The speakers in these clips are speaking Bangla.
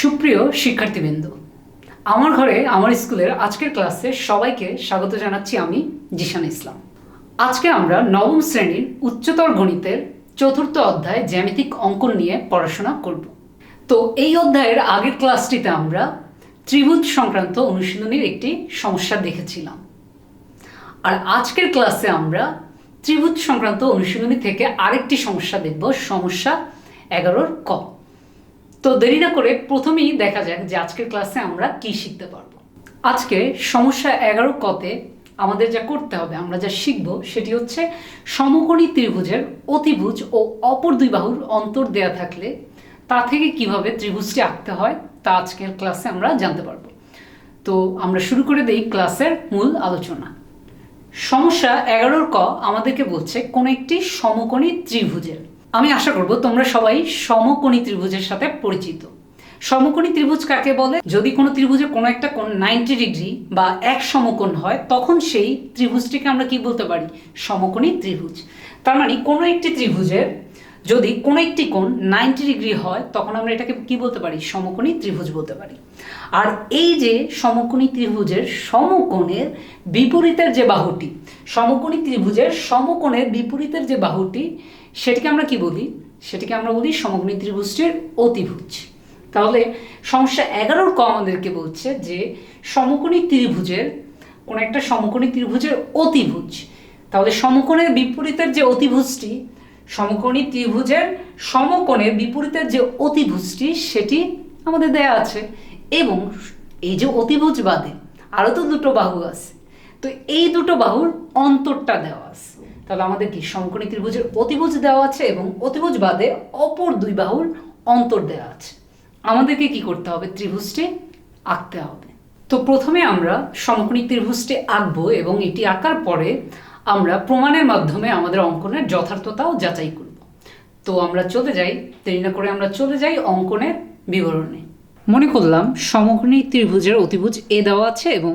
সুপ্রিয় শিক্ষার্থীবৃন্দ, আমার ঘরে আমার স্কুলের আজকের ক্লাসে সবাইকে স্বাগত জানাচ্ছি। আমি জিশান ইসলাম। আজকে আমরা নবম শ্রেণীর উচ্চতর গণিতের চতুর্থ অধ্যায় জ্যামিতিক অঙ্কন নিয়ে পড়াশোনা করব। তো এই অধ্যায়ের আগের ক্লাসটিতে আমরা ত্রিভুজ সংক্রান্ত অনুশীলনীর একটি সমস্যা দেখেছিলাম, আর আজকের ক্লাসে আমরা ত্রিভুজ সংক্রান্ত অনুশীলনী থেকে আরেকটি সমস্যা দেখব, সমস্যা 11 ক। তো দেরি না করে প্রথমেই দেখা যাক যে আজকের ক্লাসে আমরা কি শিখতে পারবো। আজকে সমস্যা 11 কতে আমাদের যা করতে হবে, আমরা যা শিখব সেটি হচ্ছে সমকোণী ত্রিভুজের অতিভুজ ও অপর দুই বাহুর অন্তর দেয়া থাকলে তা থেকে কিভাবে ত্রিভুজটি আঁকতে হয় তা আজকের ক্লাসে আমরা জানতে পারবো। তো আমরা শুরু করে দেই ক্লাসের মূল আলোচনা। সমস্যা 11 ক আমাদেরকে বলছে কোন একটি সমকোণী ত্রিভুজের, আমি আশা করব তোমরা সবাই সমকোণী ত্রিভুজের সাথে পরিচিত। সমকোণী ত্রিভুজ কাকে বলে? যদি কোনো ত্রিভুজে কোনো একটা কোণ 90 ডিগ্রি বা এক সমকোণ হয়, তখন সেই ত্রিভুজটিকে আমরা কি বলতে পারি? সমকোণী ত্রিভুজ। তার মানে কোনো একটি ত্রিভুজের যদি কোনো একটি কোণ 90 ডিগ্রি হয়, তখন আমরা এটাকে কি বলতে পারি? সমকোণী ত্রিভুজ বলতে পারি। আর এই যে সমকোণী ত্রিভুজের সমকোণের বিপরীতের যে বাহুটি, সমকোণী ত্রিভুজের সমকোণের বিপরীতের যে বাহুটি, সেটিকে আমরা কি বলি? সেটিকে আমরা বলি সমকোণী ত্রিভুজটির অতিভুজ। তাহলে সমস্যা 11 ক আমাদেরকে বলছে যে সমকোণী ত্রিভুজের কোন একটা সমকোণী ত্রিভুজের অতিভুজ। তাহলে সমকোণের বিপরীতের যে অতিভুজটি, সমকোণী ত্রিভুজের সমকোণের বিপরীতের যে অতিভুজটি, সেটি আমাদের দেয়া আছে। এবং এই যে অতিভুজ বাদে আরও তো দুটো বাহু আছে, তো এই দুটো বাহুর অন্তরটা দেওয়া আছে। তাহলে আমাদের কি সমকোণী ত্রিভুজের অতিভুজ দেওয়া আছে এবং অতিভুজ বাদে অপর দুই বাহুর অন্তর দেওয়া আছে। আমাদেরকে কি করতে হবে? ত্রিভুজটি আঁকতে হবে। তো প্রথমে আমরা সমকোণী ত্রিভুজটি আঁকবো এবং এটি আঁকার পরে আমরা প্রমাণের মাধ্যমে আমাদের অঙ্কনের যথার্থতাও যাচাই করব। তো আমরা চলে যাই, দেরি না করে আমরা চলে যাই অঙ্কনের বিবরণে। মনে করলাম সমকোণী ত্রিভুজের অতিভুজ এ দেওয়া আছে এবং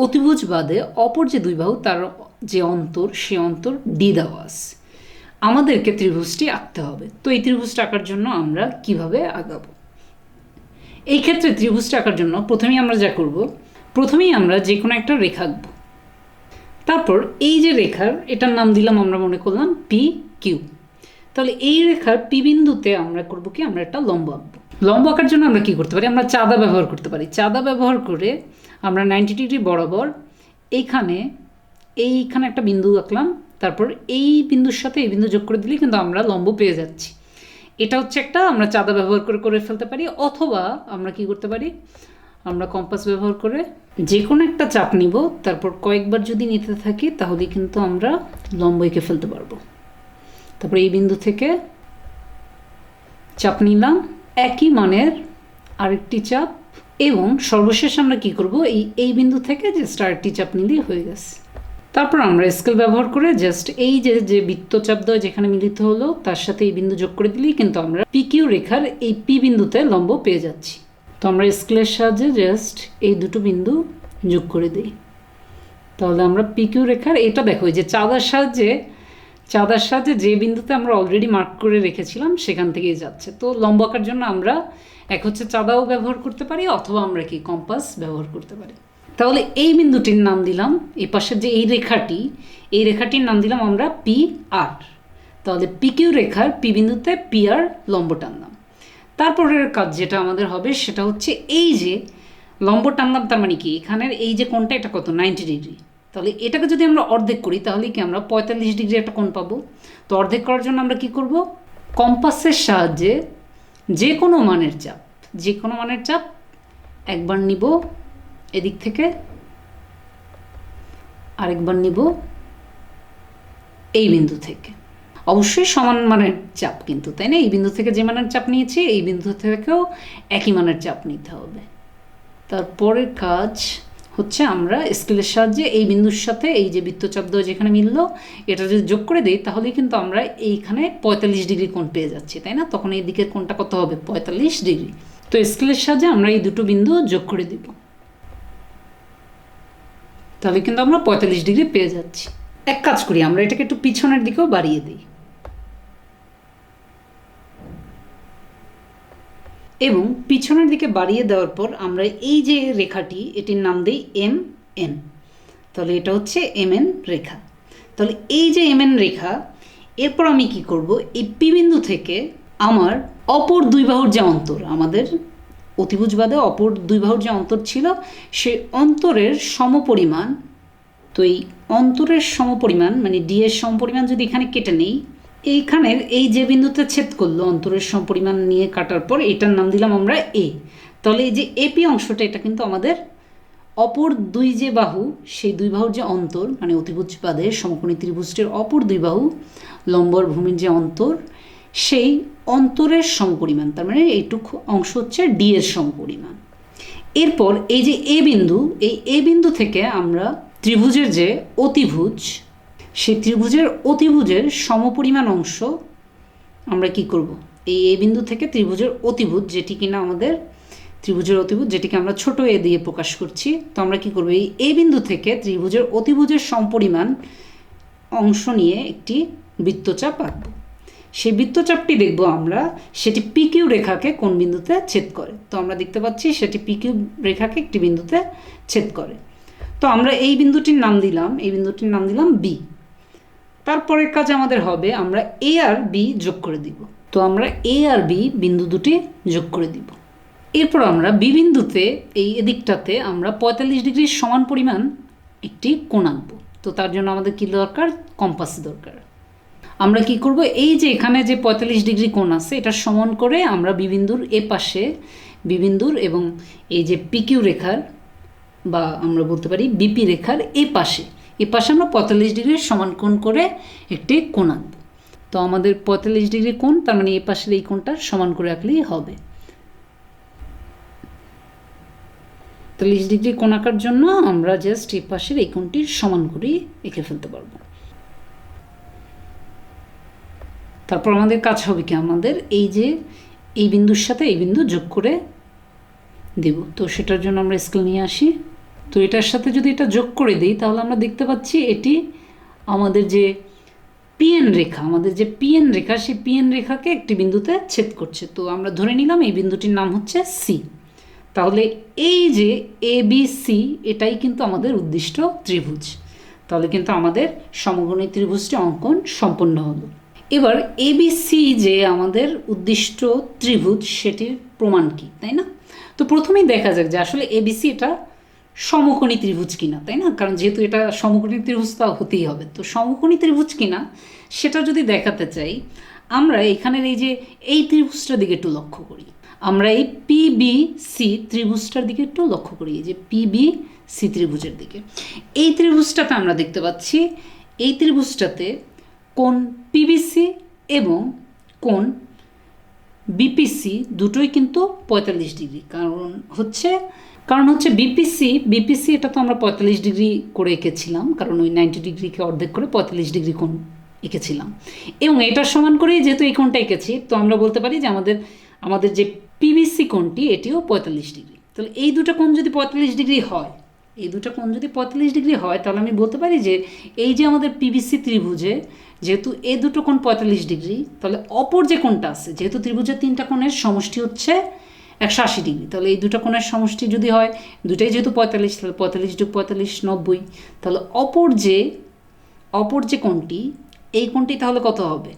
অতিভুজ বাদে অপর যে দুই বাহু তার যে অন্তর, সে অন্তর ডি দেওয়া আছে। আমাদেরকে ত্রিভুজটি আঁকতে হবে। তো এই ত্রিভুজটা আঁকার জন্য আমরা কিভাবে আঁকাবো? এই ক্ষেত্রে ত্রিভুজটা আঁকার জন্য প্রথমেই আমরা যা করব, প্রথমেই আমরা যে কোনো একটা রেখা আঁকবো। তারপর এই যে রেখার, এটার নাম দিলাম আমরা, মনে করলাম পি কিউ। তাহলে এই রেখার পি বিন্দুতে আমরা করব কি? আমরা একটা লম্ব আঁকবো। লম্ব আঁকার জন্য আমরা কি করতে পারি? আমরা চাঁদা ব্যবহার করতে পারি। চাঁদা ব্যবহার করে আমরা 90 ডিগ্রি বরাবর এইখানে একটা বিন্দু আঁকলাম। তারপর এই বিন্দুর সাথে এই বিন্দু যোগ করে দিলেই কিন্তু আমরা লম্ব পেয়ে যাচ্ছি। এটা হচ্ছে একটা আমরা চাঁদা ব্যবহার করে ফেলতে পারি, অথবা আমরা কি করতে পারি? আমরা কম্পাস ব্যবহার করে যে কোনো একটা চাপ নিব, তারপর কয়েকবার যদি নিতে থাকি তাহলে কিন্তু আমরা লম্ব এঁকে ফেলতে পারবো। তারপর এই বিন্দু থেকে চাপ নিলাম, একই মানের আরেকটি চাপ, এবং সর্বশেষ আমরা কি করব? এই বিন্দু থেকে জাস্ট আরেকটি চাপ নিলেই হয়ে গেছে। তারপর আমরা স্কেল ব্যবহার করে জাস্ট এই যে বৃত্তচাপ দ্বয় যেখানে মিলিত হলো তার সাথে এই বিন্দু যোগ করে দিলেই কিন্তু আমরা পি কিউ রেখার এই পি বিন্দুতে লম্ব পেয়ে যাচ্ছি। তো আমরা স্কেলের সাহায্যে জাস্ট এই দুটো বিন্দু যোগ করে দিই। তাহলে আমরা পি কিউ রেখার, এটা দেখো যে চাঁদার সাহায্যে যে বিন্দুতে আমরা অলরেডি মার্ক করে রেখেছিলাম সেখান থেকেই যাচ্ছে। তো লম্ব আঁকার জন্য আমরা এক হচ্ছে চাঁদাও ব্যবহার করতে পারি, অথবা আমরা কি কম্পাস ব্যবহার করতে পারি। তাহলে এই বিন্দুটির নাম দিলাম, এই পাশের যে এই রেখাটির নাম দিলাম আমরা পি আর। তাহলে পি কিউ রেখার পি বিন্দুতে পি আর লম্ব টানলাম। তারপরের কাজ যেটা আমাদের হবে সেটা হচ্ছে এই যে লম্ব টানলাম, তার মানে কি এখানের এই যে কোণটা, এটা কত? 90 ডিগ্রি। তাহলে এটাকে যদি আমরা অর্ধেক করি তাহলে কি আমরা 45 ডিগ্রি একটা কোণ পাবো। তো অর্ধেক করার জন্য আমরা কি করব? কম্পাসের সাহায্যে যে কোনো মানের চাপ একবার নিব এদিক থেকে, আরেকবার নিব এই বিন্দু থেকে। অবশ্যই সমান মানের চাপ কিন্তু, তাই না? এই বিন্দু থেকে যে মানের চাপ নিয়েছি এই বিন্দু থেকেও একই মানের চাপ নিতে হবে। তারপরের কাজ হচ্ছে আমরা স্কেলের সাহায্যে এই বিন্দুর সাথে এই যে বৃত্তচাপ দ্বয় যেখানে মিললো এটা যদি যোগ করে দিই তাহলে কিন্তু আমরা এইখানে 45 ডিগ্রি কোণ পেয়ে যাচ্ছি, তাই না? তখন এই দিকের কোণটা কত হবে? 45 ডিগ্রি। তো স্কেলের সাহায্যে আমরা এই দুটো বিন্দু যোগ করে দিব, তাহলে কিন্তু আমরা 45 ডিগ্রি পেয়ে যাচ্ছি। এক কাজ করি, আমরা এটাকে একটু পিছনের দিকেও বাড়িয়ে দিই। এবং পিছনের দিকে বাড়িয়ে দেওয়ার পর আমরা এই যে রেখাটি এটির নাম দিই এম এন। তাহলে এটা হচ্ছে এম এন রেখা। তাহলে এই যে এম এন রেখা, এরপর আমি কি করব, এই পি বিন্দু থেকে আমার অপর দুই বাহুর যে অন্তর, আমাদের অতিভুজ বাদে অপর দুই বাহুর যে অন্তর ছিল, সেই অন্তরের সমপরিমাণ, তো এই অন্তরের সমপরিমাণ মানে ডি এর সমপরিমাণ যদি এখানে কেটে নেই, এইখানের এই যে বিন্দুতে ছেদ করলো অন্তরের সমপরিমাণ নিয়ে কাটার পর এটার নাম দিলাম আমরা এ। তাহলে এই যে এপি অংশটা এটা কিন্তু আমাদের অপর দুই যে বাহু, সেই দুই বাহুর যে অন্তর মানে অতিভুজ বাদে সমকোণী ত্রিভুজটির অপর দুই বাহু লম্বর ভূমির যে অন্তর, সেই অন্তরের সমপরিমাণ, তার মানে এইটুকু অংশ হচ্ছে ডি এর সমপরিমাণ। এরপর এই যে এ বিন্দু, এই এ বিন্দু থেকে আমরা ত্রিভুজের যে অতিভুজ, সেই ত্রিভুজের অতিভুজের সমপরিমাণ অংশ আমরা কি করব, এই এ বিন্দু থেকে ত্রিভুজের অতিভুজ, যেটি কিনা আমাদের ত্রিভুজের অতিভুজ, যেটিকে আমরা ছোট এ দিয়ে প্রকাশ করছি, তো আমরা কি করব, এই এ বিন্দু থেকে ত্রিভুজের অতিভুজের সমপরিমাণ অংশ নিয়ে একটি বৃত্তচাপ আঁকব। সেই বৃত্তচাপটি দেখব আমরা, সেটি পি কিউ রেখাকে কোন বিন্দুতে ছেদ করে। তো আমরা দেখতে পাচ্ছি সেটি পি কিউ রেখাকে একটি বিন্দুতে ছেদ করে। তো আমরা এই বিন্দুটির নাম দিলাম, এই বিন্দুটির নাম দিলাম বি। তারপরের কাজ আমাদের হবে আমরা এ আর বি যোগ করে দিব। তো আমরা এ আর বি বিন্দু দুটি যোগ করে দিব। এরপর আমরা বি বিন্দুতে এই এদিকটাতে আমরা 45 ডিগ্রির সমান পরিমাণ একটি কোণ আঁকবো। তো তার জন্য আমাদের কী দরকার, কম্পাস দরকার। আমরা কি করব, এই যে এখানে যে 45 ডিগ্রি কোণ আছে এটা সমান করে আমরা বি বিন্দুর এ পাশে, বি বিন্দুর এবং এই যে পি কিউ রেখার বা আমরা বলতে পারি বিপি রেখার এ পাশে আমরা 45 ডিগ্রির সমান কোণ করে একটি কোণ আঁকবো। তো আমাদের 45 ডিগ্রি কোণ, তার মানে এ পাশের এই কোণটা সমান করে আঁকলেই হবে। 45 ডিগ্রি কোণ আঁকার জন্য আমরা জাস্ট এ পাশের এই কোণটির সমান করেই এঁকে ফেলতে পারবো। তারপর আমাদের কাজ হবে কি, আমাদের এই যে এই বিন্দুর সাথে এই বিন্দু যোগ করে দেব। তো সেটার জন্য আমরা স্কেল নিয়ে আসি। তো এটার সাথে যদি এটা যোগ করে দিই তাহলে আমরা দেখতে পাচ্ছি এটি আমাদের যে পিএন রেখা, আমাদের যে পিএন রেখা, সেই পিএন রেখাকে একটি বিন্দুতে ছেদ করছে। তো আমরা ধরে নিলাম এই বিন্দুটির নাম হচ্ছে সি। তাহলে এই যে এ বি সি এটাই কিন্তু আমাদের উদ্দিষ্ট ত্রিভুজ। তাহলে কিন্তু আমাদের সমকোণী ত্রিভুজটি অঙ্কন সম্পন্ন হলো। এবার এবিসি যে আমাদের উদ্দিষ্ট ত্রিভুজ সেটির প্রমাণ কি, তাই না? তো প্রথমেই দেখা যাক যে আসলে এবিসি এটা সমকোণী ত্রিভুজ কিনা, তাই না? কারণ যেহেতু এটা সমকোণী ত্রিভুজ তা হতেই হবে। তো সমকোণী ত্রিভুজ কিনা সেটা যদি দেখাতে চাই, আমরা এখানের এই যে এই ত্রিভুজটার দিকে একটু লক্ষ্য করি। আমরা এই পিবিসি ত্রিভুজটার দিকে একটু লক্ষ্য করি, এই যে পিবিসি ত্রিভুজের দিকে। এই ত্রিভুজটাতে আমরা দেখতে পাচ্ছি এই ত্রিভুজটাতে কোণ পিবিসি এবং কোণ বিপিসি দুটোই কিন্তু 45 ডিগ্রি। কারণ হচ্ছে বিপিসি এটা তো আমরা 45 ডিগ্রি করে এঁকেছিলাম, কারণ ওই 90 ডিগ্রিকে অর্ধেক করে 45 ডিগ্রি কোণ এঁকেছিলাম। এবং এটার সমান করেই যেহেতু এই কোণটা এঁকেছি, তো আমরা বলতে পারি যে আমাদের যে পিবিসি কোণটি এটিও 45 ডিগ্রি। তাহলে এই দুটো কোণ যদি 45 ডিগ্রি হয়, তাহলে আমি বলতে পারি যে এই যে আমাদের পিবিসি ত্রিভুজে যেহেতু এই দুটো কোণ 45 ডিগ্রি, তাহলে অপর যে কোণটা আছে, যেহেতু ত্রিভুজের তিনটা কোণের সমষ্টি হচ্ছে 180 ডিগ্রি, তাহলে এই দুটো কোণের সমষ্টি যদি হয়, দুটাই যেহেতু 45, তাহলে 45 যোগ 45 90। তাহলে অপর যে কোণটি, এই কোণটি তাহলে কত হবে?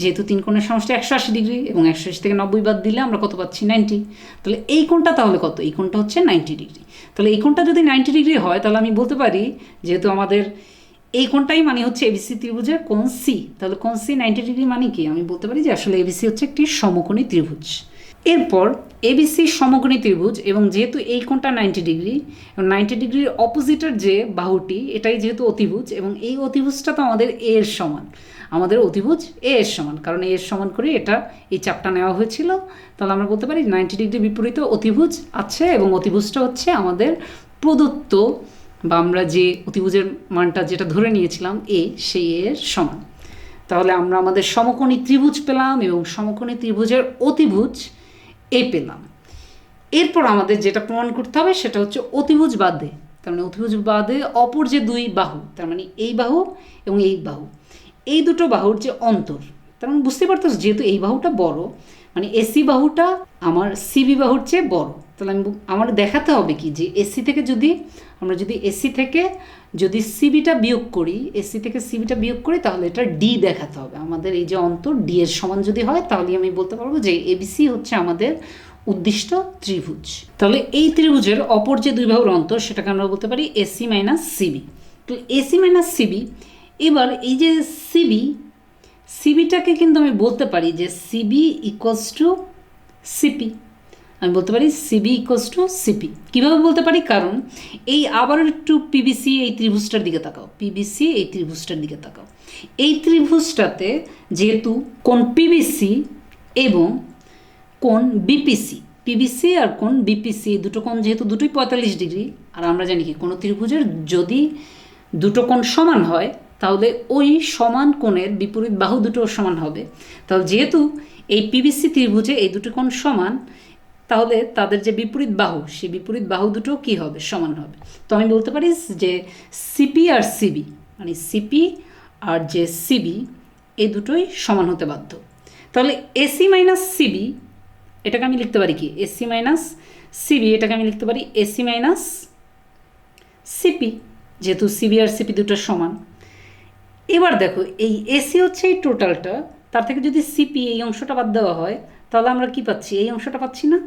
যেহেতু তিন কোণের সমষ্টি 180 ডিগ্রি এবং 180 থেকে 90 বাদ দিলে আমরা কত পাচ্ছি? 90। তাহলে এই কোণটা তাহলে কত? এই কোণটা হচ্ছে 90 ডিগ্রি। তাহলে এই কোণটা যদি 90 ডিগ্রি হয়, তাহলে আমি বলতে পারি যেহেতু আমাদের এই কোণটাই মানে হচ্ছে এবিসি ত্রিভুজের কোণ সি, তাহলে কোণ সি 90 ডিগ্রি মানে কি? আমি বলতে পারি যে আসলে এবিসি হচ্ছে একটি সমকোণী ত্রিভুজ। এরপর এবিসি সমকোণী ত্রিভুজ এবং যেহেতু এই কোণটা 90 ডিগ্রি এবং 90 ডিগ্রির অপোজিটের যে বাহুটি এটাই যেহেতু অতিভুজ এবং এই অতিভুজটা তো আমাদের এ এর সমান, আমাদের অতিভুজ এ এর সমান, কারণ এ এর সমান করে এটা এই চাপটা নেওয়া হয়েছিল। তাহলে আমরা বলতে পারি 90 ডিগ্রি বিপরীতে অতিভুজ আছে এবং অতিভুজটা হচ্ছে আমাদের প্রদত্ত বা আমরা যে অতিভুজের মানটা যেটা ধরে নিয়েছিলাম এ, সেই এর সমান। তাহলে আমরা আমাদের সমকোণী ত্রিভুজ পেলাম এবং সমকোণী ত্রিভুজের অতিভুজ এ পেলাম। এরপর আমাদের যেটা প্রমাণ করতে হবে সেটা হচ্ছে অতিভুজ বাদে, তার মানে অতিভুজ বাদে অপর যে দুই বাহু, তার মানে এই বাহু এবং এই বাহু, এই দুটো বাহুর যে অন্তর, তার মানে বুঝতে পারতো যেহেতু এই বাহুটা বড়, মানে এসি বাহুটা আমার সিবি বাহুর চেয়ে বড়। তাহলে আমার দেখাতে হবে কি যে এসি থেকে যদি সিবিটা বিয়োগ করি, এসি থেকে সিবিটা বিয়োগ করি, তাহলে এটা ডি দেখাতে হবে আমাদের। এই যে অন্তর ডি এর সমান যদি হয় তাহলে আমি বলতে পারবো যে এবিসি হচ্ছে আমাদের উদ্দিষ্ট ত্রিভুজ। তাহলে এই ত্রিভুজের অপর যে দুই বাহুর অন্তর সেটাকে আমরা বলতে পারি এসি মাইনাস সিবি। তো এসি মাইনাস সিবি, এবার এই যে সিবিটাকে কিন্তু আমি বলতে পারি যে সিবি ইকুয়ালস টু সিপি। আমি বলতে পারি সিবি ইকুয়ালস টু সিপি। কীভাবে বলতে পারি? কারণ এই আবার একটু পিবিসি এই ত্রিভুজটার দিকে তাকাও, পিবিসি এই ত্রিভুজটার দিকে তাকাও। এই ত্রিভুজটাতে যেহেতু কোণ পিবিসি এবং কোণ বিপিসি, পিবিসি আর কোণ বিপিসি দুটো কোণ যেহেতু দুটোই 45 ডিগ্রি, আর আমরা জানি কি কোনো ত্রিভুজের যদি দুটো কোণ সমান হয় তাহলে ওই সমান কোণের বিপরীত বাহু দুটো সমান হবে। তাহলে যেহেতু এই পিবিসি ত্রিভুজে এই দুটো কোণ সমান, তাহলে তাদের যে বিপরীত বাহু সেই বিপরীত বাহু দুটো কী হবে? সমান হবে। তো আমি বলতে পারি যে সিপি আর সিবি, মানে সিপি আর যে সিবি এই দুটোই সমান হতে বাধ্য। তাহলে এসি মাইনাস সিবি এটাকে আমি লিখতে পারি কি? এসি মাইনাস সিবি এটাকে আমি লিখতে পারি এসি মাইনাস সিপি, যেহেতু সিবি আর সিপি দুটো সমান। এবার দেখো এই এসি হচ্ছে এই টোটালটা, তার থেকে যদি সিপি এই অংশটা বাদ দেওয়া হয় তাহলে আমরা কি পাচ্ছি? এই অংশটা পাচ্ছি না,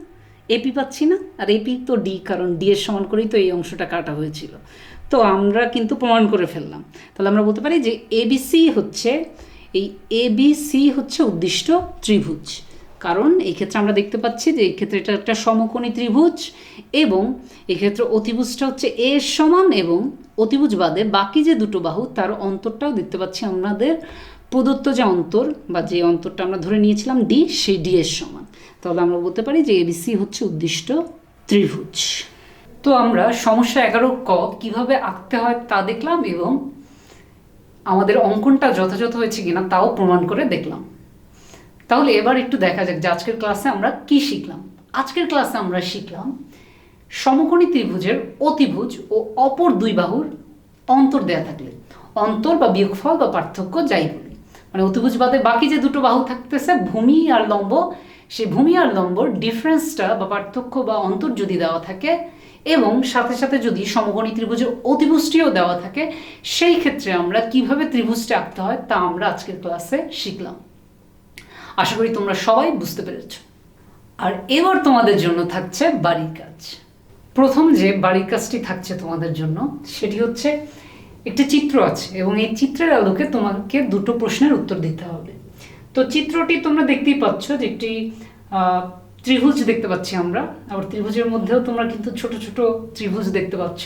এপি পাচ্ছি না। আর এপি তো ডি, কারণ ডি এর সমান করেই তো এই অংশটা কাটা হয়েছিল। তো আমরা কিন্তু প্রমাণ করে ফেললাম। তাহলে আমরা বলতে পারি যে এবিসি হচ্ছে উদ্দিষ্ট ত্রিভুজ। কারণ এই ক্ষেত্রে আমরা দেখতে পাচ্ছি যে এই ক্ষেত্রে এটা একটা সমকোণী ত্রিভুজ, এবং এক্ষেত্রে অতিভুজটা হচ্ছে এ এর সমান, এবং অতিভুজ বাদে বাকি যে দুটো বাহু তার অন্তরটাও দেখতে পাচ্ছি আমাদের প্রদত্ত যে অন্তর বা যে অন্তরটা আমরা ধরে নিয়েছিলাম ডি, সেই ডি এর সমান। তাহলে আমরা বলতে পারি যে এবিসি হচ্ছে উদ্দিষ্ট ত্রিভুজ। তো আমরা সমস্যা 11 ক কীভাবে আঁকতে হয় তা দেখলাম, এবং আমাদের অঙ্কনটা যথাযথ হয়েছে কিনা তাও প্রমাণ করে দেখলাম। তাহলে এবার একটু দেখা যাক যে আজকের ক্লাসে আমরা কি শিখলাম। আজকের ক্লাসে আমরা শিখলাম সমকোণী ত্রিভুজের অতিভুজ ও অপর দুই বাহুর অন্তর দেয়া থাকলে, অন্তর বা বিয়োগফল বা পার্থক্য যাই বলি, মানে অতিভুজ বাদে বাকি যে দুটো বাহু থাকতেছে ভূমি আর লম্ব, সেই ভূমি আর লম্বর ডিফারেন্সটা বা পার্থক্য বা অন্তর যদি দেওয়া থাকে, এবং সাথে সাথে যদি সমকোণী ত্রিভুজের অতিভুজটিও দেওয়া থাকে, সেই ক্ষেত্রে আমরা কিভাবে ত্রিভুজটা আঁকতে হয় তা আমরা আজকের ক্লাসে শিখলাম। আশা করি তোমরা সবাই বুঝতে পেরেছ। আর এবার তোমাদের জন্য থাকছে বাড়ির কাজ। প্রথম যে বাড়ির কাজটি থাকছে তোমাদের জন্য সেটি হচ্ছে একটি চিত্র আছে, এবং এই চিত্রের আলোকে তোমাকে দুটো প্রশ্নের উত্তর দিতে হবে। তো চিত্রটি তোমরা দেখতেই পাচ্ছ যে একটি ত্রিভুজ দেখতে পাচ্ছি আমরা, আবার ত্রিভুজের মধ্যেও তোমরা কিন্তু ছোট ছোট ত্রিভুজ দেখতে পাচ্ছ।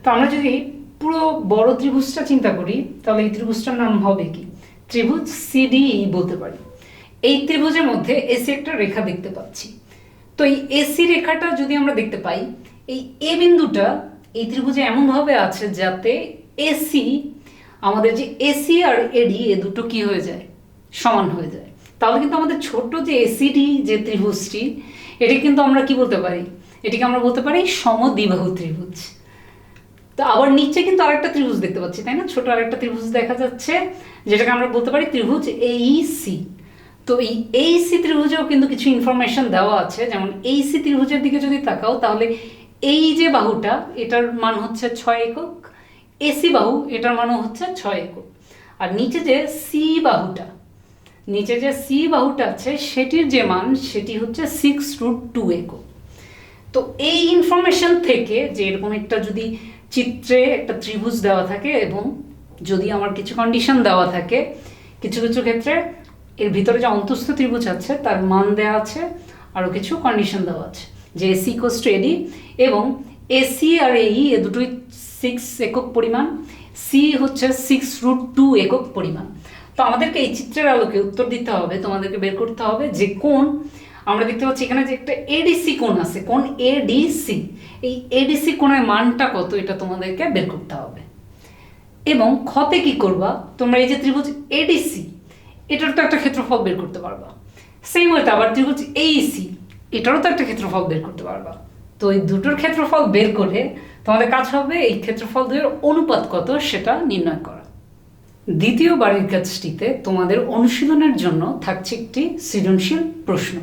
তো আমরা যদি পুরো বড় ত্রিভুজটা চিন্তা করি তাহলে এই ত্রিভুজটার নাম হবে কি? ত্রিভুজ সিডিই বলতে পারি। এই ত্রিভুজের মধ্যে এসি একটা রেখা দেখতে পাচ্ছি। তো এই এসি রেখাটা যদি আমরা দেখতে পাই, এই এ বিন্দুটা এই ত্রিভুজে এমনভাবে আছে যাতে এসি, আমাদের যে এসি আর এডি এ দুটো কি হয়ে যায়? সমান হয়ে যায়। তাহলে কিন্তু আমাদের ছোট যে এসিডি যে ত্রিভুজটি, এটি কিন্তু আমরা কি বলতে পারি? এটিকে আমরা বলতে পারি সমদ্বিবাহু ত্রিভুজ। তো আবার নিচে কিন্তু আরেকটা ত্রিভুজ দেখতে পাচ্ছি, তাই না? ছোট আরেকটা ত্রিভুজ দেখা যাচ্ছে, যেটাকে আমরা বলতে পারি ত্রিভুজ এইসি। তো এই এইসি ত্রিভুজেও কিন্তু কিছু ইনফরমেশন দেওয়া আছে। যেমন এইসি ত্রিভুজের দিকে যদি তাকাও তাহলে এই যে বাহুটা এটার মান হচ্ছে 6 একক, এসি বাহু এটার মানও হচ্ছে 6 একক, আর নিচে যে সি বাহুটা আছে সেটির যে মান সেটি হচ্ছে 6√2 একক। তো এই ইনফরমেশন থেকে যে এরকম একটা যদি চিত্রে একটা ত্রিভুজ দেওয়া থাকে, এবং যদি আমার কিছু কন্ডিশন দেওয়া থাকে, কিছু কিছু ক্ষেত্রে এর ভিতরে যে অন্তঃস্থ ত্রিভুজ আছে তার মান দেওয়া আছে, আরও কিছু কন্ডিশন দেওয়া আছে যে এসি ইকুয়ালস টু এডি, এবং এসি আর এই এ দুটোই 6 একক পরিমাণ, সি হচ্ছে 6√2 একক পরিমাণ। তো আমাদেরকে এই চিত্রের আলোকে উত্তর দিতে হবে, তোমাদেরকে বের করতে হবে যে কোণ আমরা দেখতে পাচ্ছি এখানে যে একটা এডিসি কোণ আছে, কোণ এডিসি, এই এডিসি কোণের মানটা কত এটা তোমাদেরকে বের করতে হবে। এবং ক্ষতে কি করবা? তোমরা এই যে ত্রিভুজ এডিসি এটার তো একটা ক্ষেত্রফল বের করতে পারবা, সেই মতো আবার ত্রিভুজ এইসি এটারও তো একটা ক্ষেত্রফল বের করতে পারবা। তো এই দুটোর ক্ষেত্রফল বের করে তোমাদের কাজ হবে এই ক্ষেত্রফল দুয়ের অনুপাত কত সেটা নির্ণয় করা। দ্বিতীয় বাড়ির কাজটিতে তোমাদের অনুশীলনের জন্য থাকছে একটি সৃজনশীল প্রশ্ন।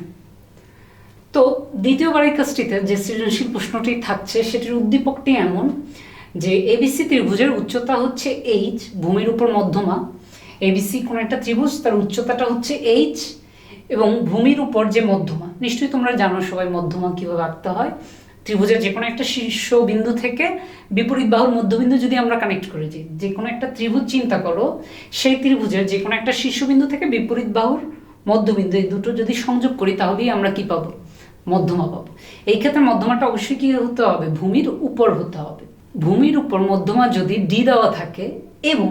তো দ্বিতীয় বারের কাজটিতে যে সৃজনশীল প্রশ্নটি থাকছে সেটির উদ্দীপকটি এমন যে এবিসি ত্রিভুজের উচ্চতা হচ্ছে এইচ, ভূমির উপর মধ্যমা। এবিসি কোনো একটা ত্রিভুজ, তার উচ্চতাটা হচ্ছে এইচ এবং ভূমির উপর যে মধ্যমা, নিশ্চয়ই তোমরা জানো সবাই মধ্যমা কীভাবে আঁকতে হয়। ত্রিভুজের যে কোনো একটা শীর্ষবিন্দু থেকে বিপরীত বাহুর মধ্যবিন্দু যদি আমরা কানেক্ট করে দিই, যে কোনো একটা ত্রিভুজ চিন্তা করো, সেই ত্রিভুজের যে কোনো একটা শীর্ষবিন্দু থেকে বিপরীত বাহুর মধ্যবিন্দু, এই দুটো যদি সংযোগ করি তাহলেই আমরা কি পাবো? মধ্যমা পাবো। এই ক্ষেত্রে মধ্যমাটা অবশ্যই কি হতে হবে? ভূমির উপর হতে হবে। ভূমির উপর মধ্যমা যদি ডি দেওয়া থাকে এবং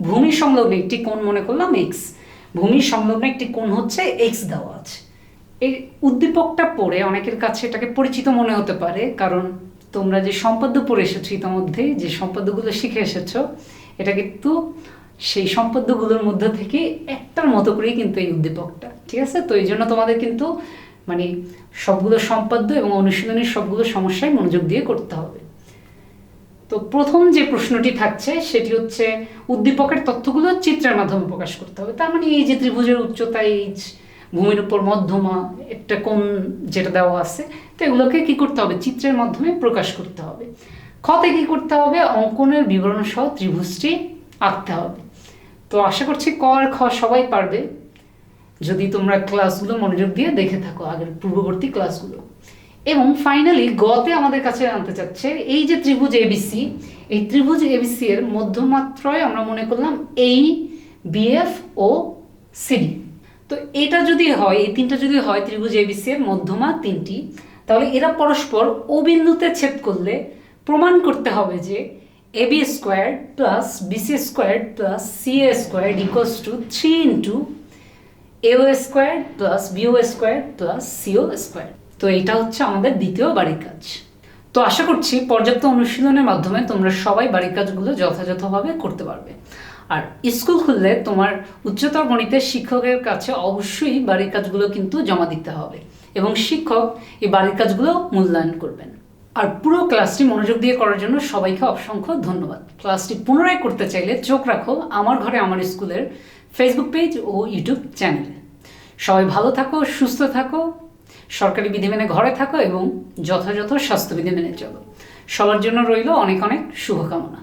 ভূমি সংলগ্ন একটি কোণ মনে করলাম এক্স, ভূমির সংলগ্ন একটি কোণ হচ্ছে এক্স দেওয়া আছে। এই উদ্দীপকটা পড়ে অনেকের কাছে এটাকে পরিচিত মনে হতে পারে, কারণ তোমরা যে সম্পাদ্য পড়ে এসেছো ইতিমধ্যে, যে সম্পাদ্যগুলো শিখে এসেছো, এটা কিন্তু সেই সম্পাদ্যগুলোর মধ্যে থেকে একটার মতো করেই কিন্তু এই উদ্দীপকটা, ঠিক আছে? তো এই জন্য তোমাদের কিন্তু মানে সবগুলো সম্পাদ্য এবং অনুশীলনের সবগুলো সমস্যায় মনোযোগ দিয়ে করতে হবে। তো প্রথম যে প্রশ্নটি থাকছে সেটি হচ্ছে উদ্দীপকের তথ্যগুলো চিত্রের মাধ্যমে প্রকাশ করতে হবে। তার মানে এই যে ত্রিভুজের উচ্চতা এইচ, ভূমির উপর মধ্যমা, একটা কোণ যেটা দেওয়া আছে, তো এগুলোকে কি করতে হবে? চিত্রের মাধ্যমে প্রকাশ করতে হবে। খতে কি করতে হবে? অঙ্কনের বিবরণ সহ ত্রিভুজটি আঁকতে হবে। তো আশা করছি ক আর খ সবাই পারবে যদি তোমরা ক্লাসগুলো মনোযোগ দিয়ে দেখে থাকো, আগের পূর্ববর্তী ক্লাসগুলো। এবং ফাইনালি গতে আমাদের কাছে আনতে চাচ্ছে এই যে ত্রিভুজ এবিসি, এই ত্রিভুজ এবিসি এর মধ্যমাত্রয় আমরা মনে করলাম এই বিএফ ও সিডি। তো এটা যদি হয়, এই তিনটা যদি হয় ত্রিভুজ এবিসি এর মধ্যমা তিনটি, তাহলে এরা পরস্পর ও বিন্দুতে ছেদ করলে প্রমাণ করতে হবে যে AB square plus BC square plus CA square equals to 3 into AO square plus BO square plus CO square. তো এটা হচ্ছে আমাদের দ্বিতীয় বাড়ির কাজ। তো আশা করছি পর্যাপ্ত অনুশীলনের মাধ্যমে তোমরা সবাই বাড়ির কাজগুলো যথাযথভাবে করতে পারবে। আর স্কুল খুললে তোমার উচ্চতর গণিতের শিক্ষকের কাছে অবশ্যই বাড়ির কাজগুলো কিন্তু জমা দিতে হবে এবং শিক্ষক এই বাড়ির কাজগুলো মূল্যায়ন করবেন। আর পুরো ক্লাসটি মনোযোগ দিয়ে করার জন্য সবাইকে অসংখ্য ধন্যবাদ। ক্লাসটি পুনরায় করতে চাইলে চোখ রাখো আমার ঘরে আমার স্কুলের ফেসবুক পেজ ও ইউটিউব চ্যানেলে। সবাই ভালো থাকো, সুস্থ থাকো, সরকারি বিধি মেনে ঘরে থাকো এবং যথাযথ স্বাস্থ্যবিধি মেনে চলো। সবার জন্য রইল অনেক অনেক শুভকামনা।